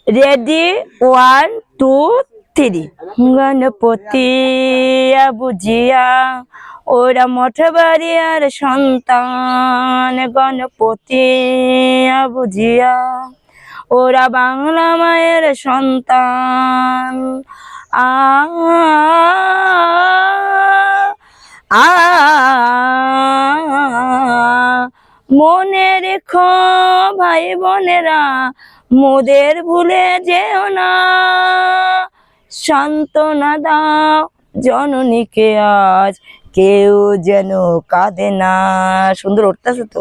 Ready, 1 2 3। Ganapati বুঝিয়া ওরা মঠবাড়িয়ার সন্তান, গণপতি বুঝিয়া ওরা বাংলা মায়ের সন্তান। আ আ মনে রেখো ভাই বোনেরা, মোদের ভুলে যেও না, সান্ত্বনা দাও জননীকে আজ, কেউ যেন কাঁদে না। সুন্দর উঠতেছে তো।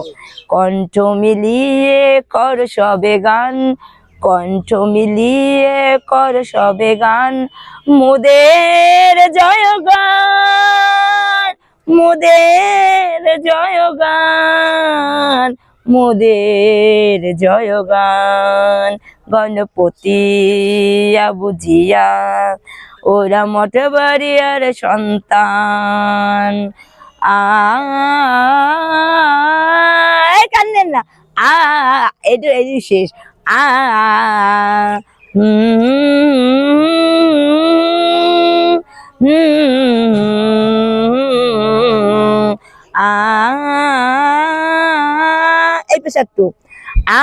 কণ্ঠ মিলিয়ে কর সবে গান, কণ্ঠ মিলিয়ে কর সবে গান, মোদের জয়গান, মোদের জয়গান, মোদের জয়গান। গণপতি বুঝিয়া ওরা মঠবাড়িয়ার সন্তান। কান্দেন না, এটা এই শেষ। আ এই পেশা একটু আ